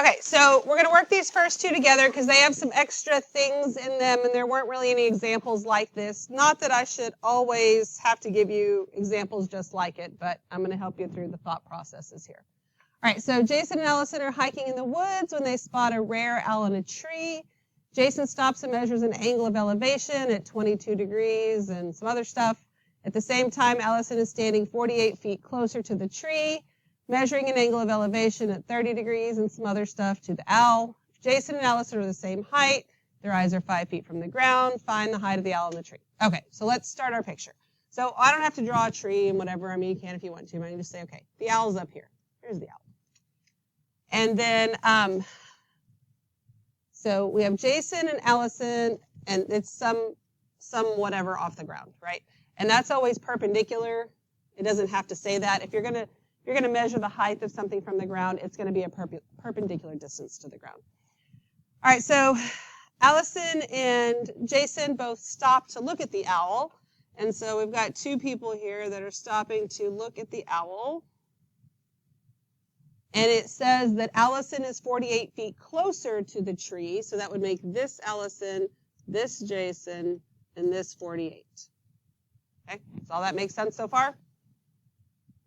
Okay, so we're going to work these first two together because they have some extra things in them, and there weren't really any examples like this. Not that I should always have to give you examples just like it, but I'm going to help you through the thought processes here. All right, so Jason and Allison are hiking in the woods when they spot a rare owl in a tree. Jason stops and measures an angle of elevation at 22 degrees and some other stuff. At the same time, Allison is standing 48 feet closer to the tree, measuring an angle of elevation at 30 degrees and some other stuff to the owl. If Jason and Allison are the same height, their eyes are 5 feet from the ground, find the height of the owl in the tree. Okay, so let's start our picture. So I don't have to draw a tree and whatever. I mean, you can if you want to, but I can just say, okay, the owl's up here. Here's the owl. And then, so we have Jason and Allison, and it's some whatever off the ground, right? And that's always perpendicular. It doesn't have to say that. If you're going to measure the height of something from the ground, it's going to be a perpendicular distance to the ground. All right, so Allison and Jason both stopped to look at the owl. And so we've got two people here that are stopping to look at the owl. And it says that Allison is 48 feet closer to the tree, so that would make this Allison, this Jason, and this 48. Okay, does all that make sense so far?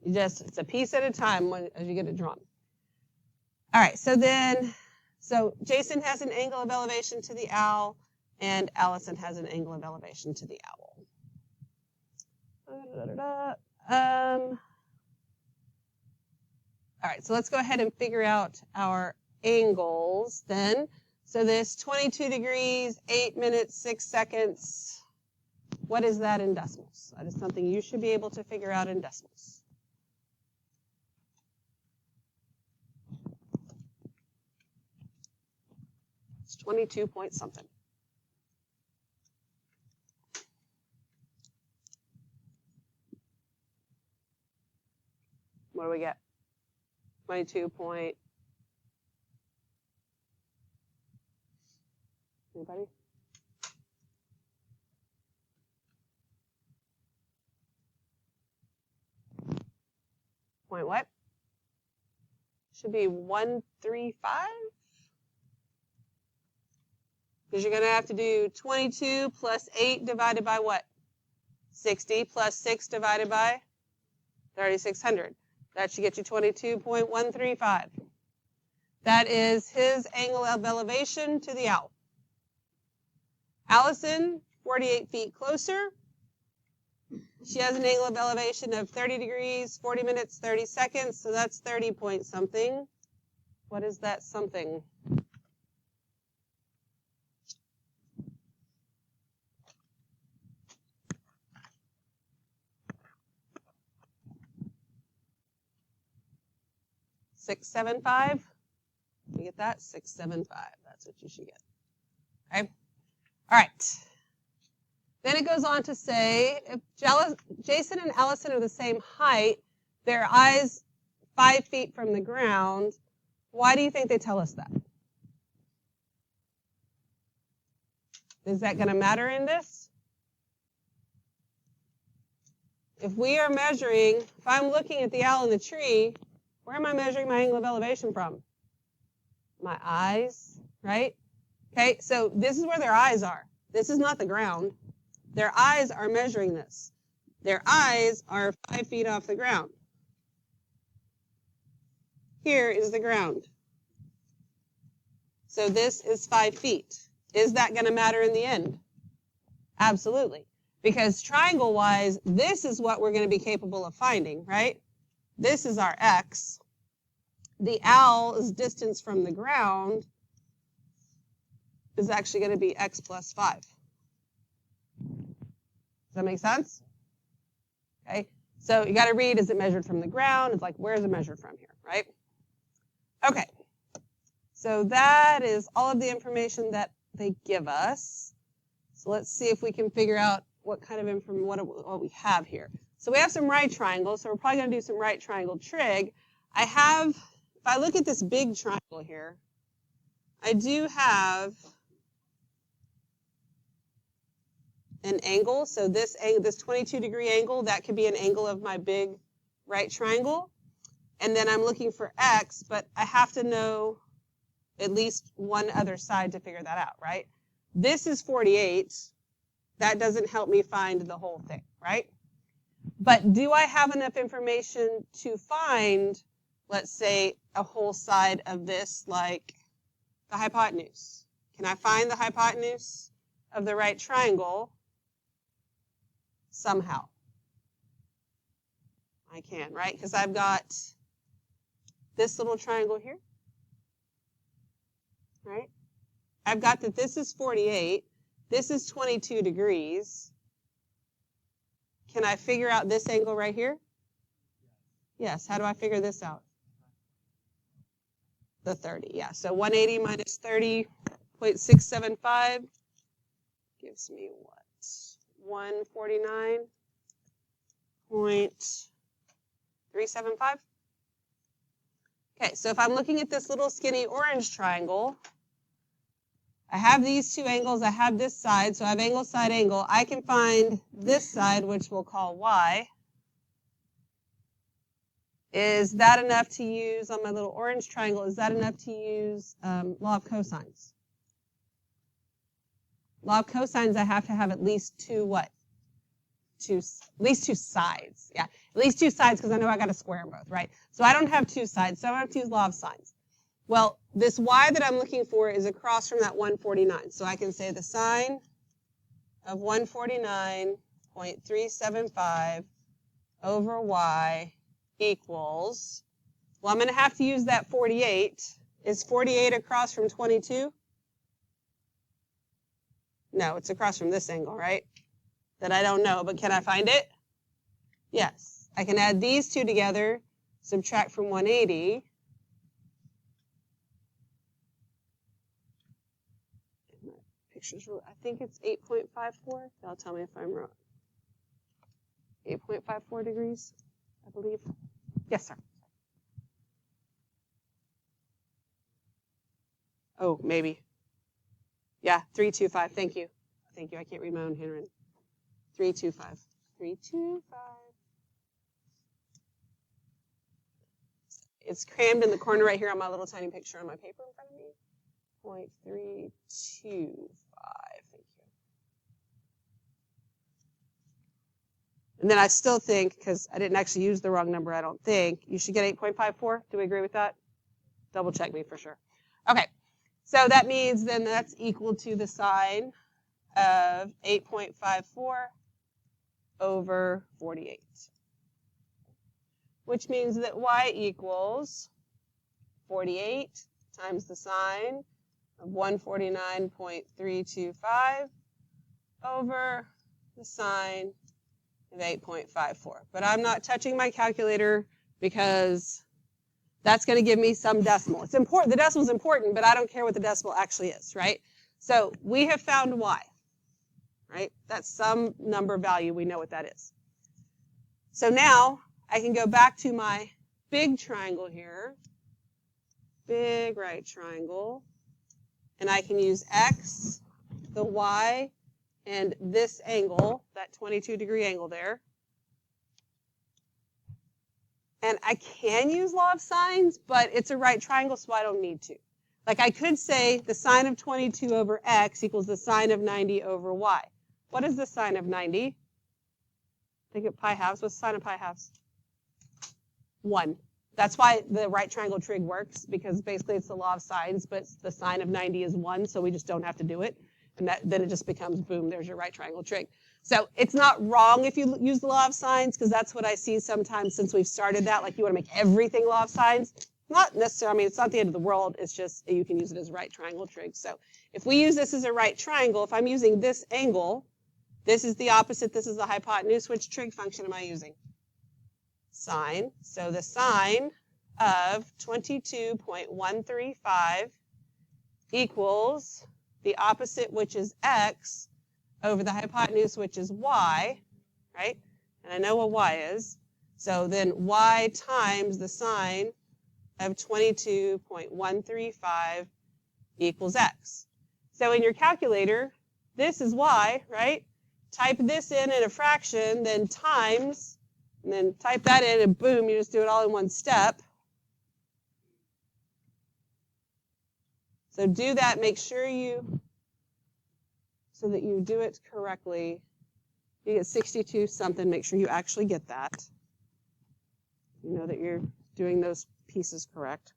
It's a piece at a time as you get it drawn. All right, so Jason has an angle of elevation to the owl, and Allison has an angle of elevation to the owl. All right, so let's go ahead and figure out our angles then. So this 22 degrees, 8 minutes, 6 seconds, what is that in decimals? That is something you should be able to figure out in decimals. It's 22 point something. What do we get? 22 point. Anybody? Point what? Should be 135. Because you're going to have to do 22 plus 8 divided by what? 60 plus 6 divided by 3,600. That should get you 22.135. That is his angle of elevation to the owl. Allison, 48 feet closer. She has an angle of elevation of 30 degrees, 40 minutes, 30 seconds, so that's 30 point something. What is that something? $675. You get that? 675. That's what you should get. Okay. All right. Then it goes on to say, if Jason and Allison are the same height, their eyes 5 feet from the ground, why do you think they tell us that? Is that going to matter in this? If we are measuring, if I'm looking at the owl in the tree, where am I measuring my angle of elevation from? My eyes, right? Okay, so this is where their eyes are. This is not the ground. Their eyes are measuring this. Their eyes are 5 feet off the ground. Here is the ground. So this is 5 feet. Is that going to matter in the end? Absolutely. Because triangle-wise, this is what we're going to be capable of finding, right? This is our x. The owl's distance from the ground is actually going to be x plus 5. Does that make sense? Okay, so you got to read, is it measured from the ground? It's like, where is it measured from here, right? Okay, so that is all of the information that they give us. So let's see if we can figure out what kind of information, what we have here. So we have some right triangles, so we're probably going to do some right triangle trig. If I look at this big triangle here, I do have an angle. So this 22-degree angle, that could be an angle of my big right triangle. And then I'm looking for x, but I have to know at least one other side to figure that out, right? This is 48. That doesn't help me find the whole thing, right? But do I have enough information to find, let's say, a whole side of this, like the hypotenuse? Can I find the hypotenuse of the right triangle somehow? I can, right? Because I've got this little triangle here, right? I've got that this is 48, this is 22 degrees. Can I figure out this angle right here? Yes. How do I figure this out? The 30, yeah. So 180 minus 30.675 gives me what? 149.375. Okay, so if I'm looking at this little skinny orange triangle, I have these two angles, I have this side, so I have angle, side, angle. I can find this side, which we'll call y. Is that enough to use on my little orange triangle? Is that enough to use law of cosines? Law of cosines, I have to have at least two what? At least two sides. Yeah, at least two sides because I know I got to square them both, right? So I don't have two sides, so I have to use law of sines. Well, this y that I'm looking for is across from that 149. So I can say the sine of 149.375 over y equals, well, I'm going to have to use that 48. Is 48 across from 22? No, it's across from this angle, right? That I don't know, but can I find it? Yes. I can add these two together, subtract from 180. I think it's 8.54. They'll tell me if I'm wrong. 8.54 degrees, I believe. Yes, sir. Oh, maybe. Yeah, 325. Thank you. Thank you. I can't read my own handwriting. 325. 325. It's crammed in the corner right here on my little tiny picture on my paper in front of me. 0.325. Thank you. And then I still think, because I didn't actually use the wrong number, I don't think, you should get 8.54. Do we agree with that? Double check me for sure. Okay, so that means then that's equal to the sine of 8.54 over 48. Which means that y equals 48 times the sine of 149.325 over the sine of 8.54. But I'm not touching my calculator because that's going to give me some decimal. It's important. The decimal is important, but I don't care what the decimal actually is, right? So we have found y, right? That's some number value. We know what that is. So now I can go back to my big triangle here, big right triangle, and I can use x, the y, and this angle, that 22-degree angle there. And I can use law of sines, but it's a right triangle, so I don't need to. Like I could say the sine of 22 over x equals the sine of 90 over y. What is the sine of 90? Think of pi halves. What's the sine of pi halves? 1. That's why the right triangle trig works, because basically it's the law of sines, but the sine of 90 is 1, so we just don't have to do it. And then it just becomes, boom, there's your right triangle trig. So it's not wrong if you use the law of sines, because that's what I see sometimes since we've started that. Like you want to make everything law of sines. Not necessarily, I mean, it's not the end of the world. It's just you can use it as right triangle trig. So if we use this as a right triangle, if I'm using this angle, this is the opposite, this is the hypotenuse. Which trig function am I using? Sine. So the sine of 22.135 equals the opposite, which is x, over the hypotenuse, which is y, right? And I know what y is. So then y times the sine of 22.135 equals x. So in your calculator, this is y, right? Type this in a fraction, then times, and then type that in, and boom, you just do it all in one step. So do that. Make sure so that you do it correctly. You get 62 something. Make sure you actually get that. You know that you're doing those pieces correct.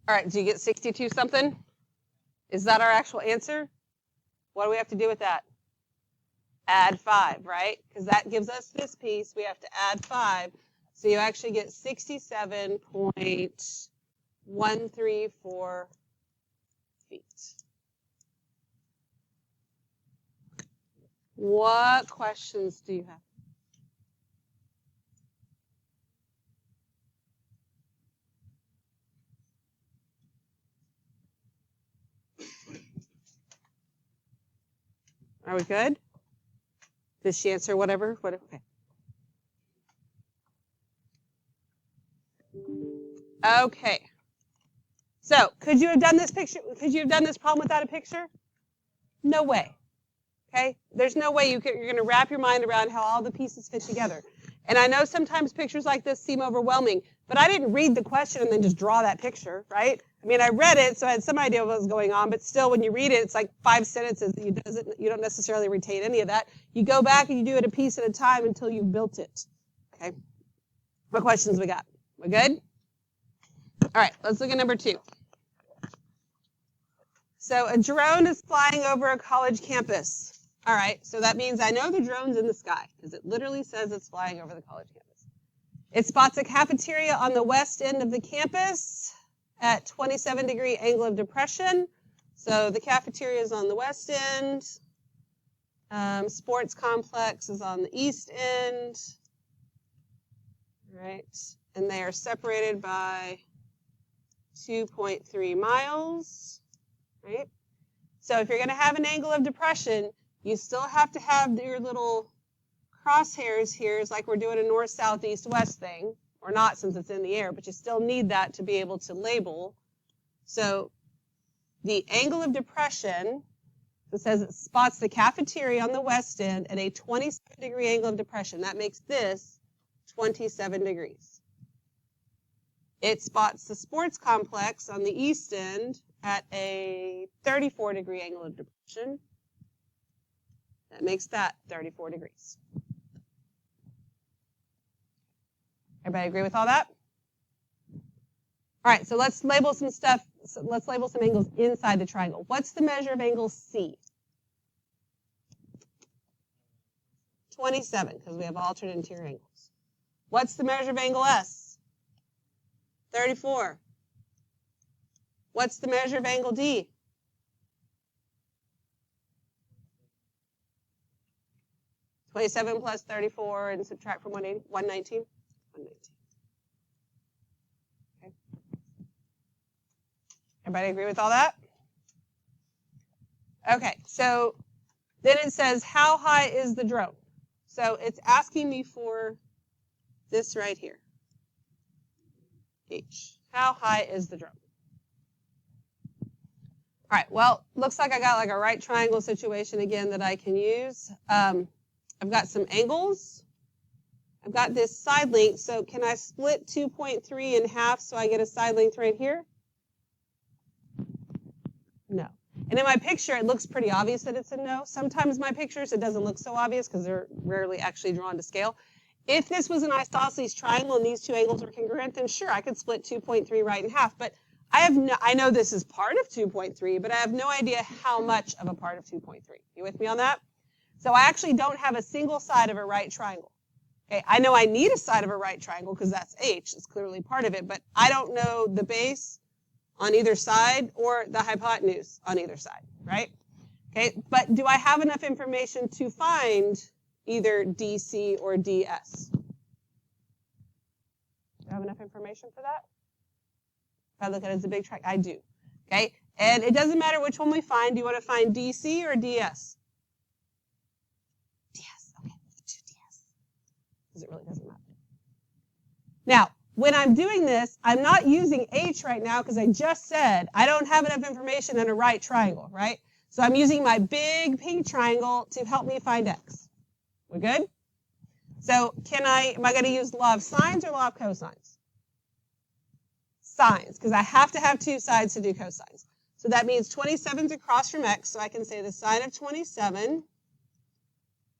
All right, do you get 62 something? Is that our actual answer? What do we have to do with that? Add 5, right? Because that gives us this piece. We have to add 5. So you actually get 67.134 feet. What questions do you have? Are we good? Did she answer whatever? Okay. Okay. So, could you have done this picture? Could you have done this problem without a picture? No way. Okay? There's no way you're going to wrap your mind around how all the pieces fit together. And I know sometimes pictures like this seem overwhelming, but I didn't read the question and then just draw that picture, right? I mean, I read it, so I had some idea of what was going on, but still, when you read it, it's like 5 sentences. You don't necessarily retain any of that. You go back and you do it a piece at a time until you've built it. Okay? What questions we got? We good? All right, let's look at number 2. So a drone is flying over a college campus. All right, so that means I know the drone's in the sky because it literally says it's flying over the college campus. It spots a cafeteria on the west end of the campus at 27-degree angle of depression. So the cafeteria is on the west end. Sports complex is on the east end. All right, and they are separated by 2.3 miles. Right? So if you're going to have an angle of depression, you still have to have your little crosshairs here, like we're doing a north, south, east, west thing, or not since it's in the air, but you still need that to be able to label. So the angle of depression, it says it spots the cafeteria on the west end at a 27-degree angle of depression. That makes this 27 degrees. It spots the sports complex on the east end at a 34-degree angle of depression. That makes that 34 degrees. Everybody agree with all that? All right, so let's label some stuff. So let's label some angles inside the triangle. What's the measure of angle C? 27, because we have alternate interior angles. What's the measure of angle S? 34. What's the measure of angle D? 27 plus 34 and subtract from 180, 119? 119. Okay. Everybody agree with all that? Okay, so then it says, how high is the drone? So it's asking me for this right here. H. How high is the drone? All right, well, looks like I got like a right triangle situation again that I can use. I've got some angles. I've got this side length, so can I split 2.3 in half so I get a side length right here? No. And in my picture, it looks pretty obvious that it's a no. Sometimes my pictures, it doesn't look so obvious because they're rarely actually drawn to scale. If this was an isosceles triangle and these two angles were congruent, then sure, I could split 2.3 right in half. But I know this is part of 2.3, but I have no idea how much of a part of 2.3. You with me on that? So I actually don't have a single side of a right triangle. Okay, I know I need a side of a right triangle because that's H. It's clearly part of it, but I don't know the base on either side or the hypotenuse on either side, right? Okay, but do I have enough information to find either DC or DS? Do I have enough information for that? If I look at it as a big triangle, I do. Okay, and it doesn't matter which one we find. Do you want to find DC or DS? DS, okay. Now, when I'm doing this, I'm not using H right now because I just said I don't have enough information in a right triangle, right? So I'm using my big pink triangle to help me find X. We good? So am I going to use law of sines or law of cosines? Sines, because I have to have two sides to do cosines. So that means 27 is across from X, so I can say the sine of 27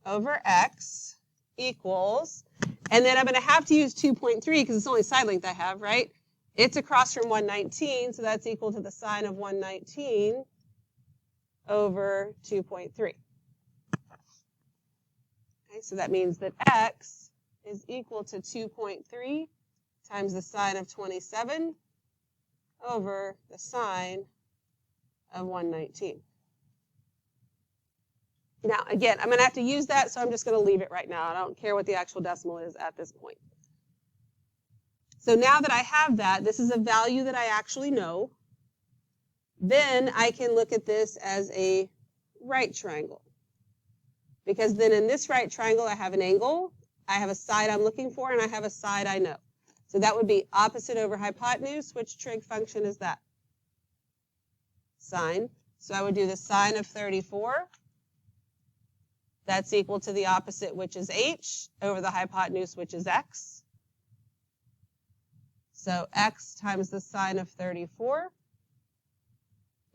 over X equals, and then I'm going to have to use 2.3 because it's the only side length I have, right? It's across from 119, so that's equal to the sine of 119 over 2.3. Okay, so that means that X is equal to 2.3 times the sine of 27 over the sine of 119. Now, again, I'm going to have to use that, so I'm just going to leave it right now. I don't care what the actual decimal is at this point. So now that I have that, this is a value that I actually know. Then I can look at this as a right triangle. Because then in this right triangle, I have an angle, I have a side I'm looking for, and I have a side I know. So that would be opposite over hypotenuse. Which trig function is that? Sine. So I would do the sine of 34. That's equal to the opposite, which is h, over the hypotenuse, which is x. So x times the sine of 34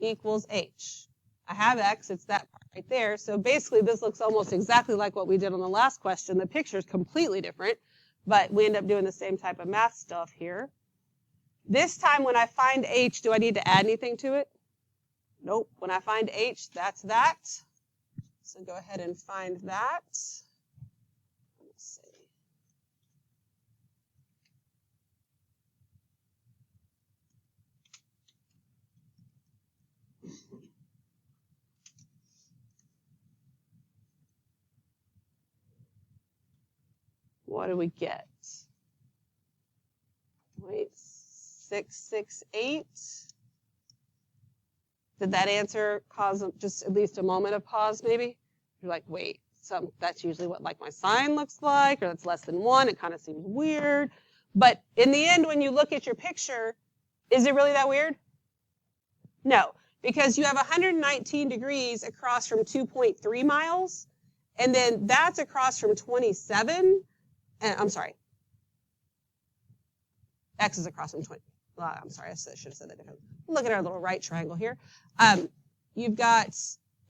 equals h. I have x, it's that part right there. So basically, this looks almost exactly like what we did on the last question. The picture is completely different, but we end up doing the same type of math stuff here. This time, when I find h, do I need to add anything to it? Nope. When I find h, that's that. So go ahead and find that. Let's see. What do we get? 0.668. Did that answer cause just at least a moment of pause, maybe? You're like, wait, that's usually what like my sine looks like, or that's less than 1. It kind of seems weird. But in the end, when you look at your picture, is it really that weird? No, because you have 119 degrees across from 2.3 miles, and then that's across from 27. I'm sorry. X is across from 20. I'm sorry, I should have said that differently. Look at our little right triangle here. You've got,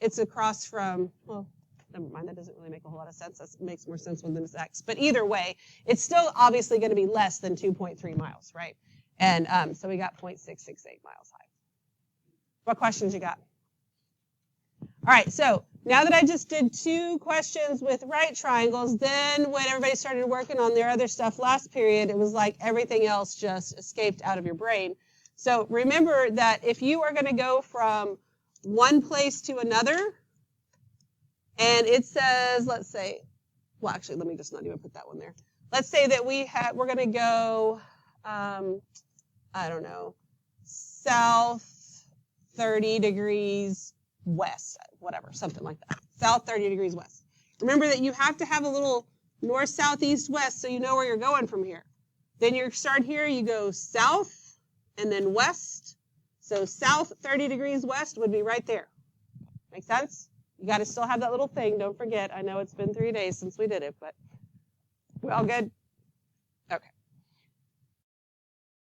it's across from, well, never mind, that doesn't really make a whole lot of sense. That makes more sense when it's X. But either way, it's still obviously going to be less than 2.3 miles, right? And so we got 0.668 miles high. What questions you got? All right, so now that I just did 2 questions with right triangles, then when everybody started working on their other stuff last period, it was like everything else just escaped out of your brain. So remember that if you are going to go from one place to another, and it says, let's say, well, actually, let me just not even put that one there. Let's say that we're going to go, I don't know, south 30 degrees west, whatever, something like that. South 30 degrees west. Remember that you have to have a little north, south, east, west so you know where you're going from here. Then you start here, you go south and then west. So south 30 degrees west would be right there. Make sense? You got to still have that little thing. Don't forget. I know it's been 3 days since we did it, but we're all good.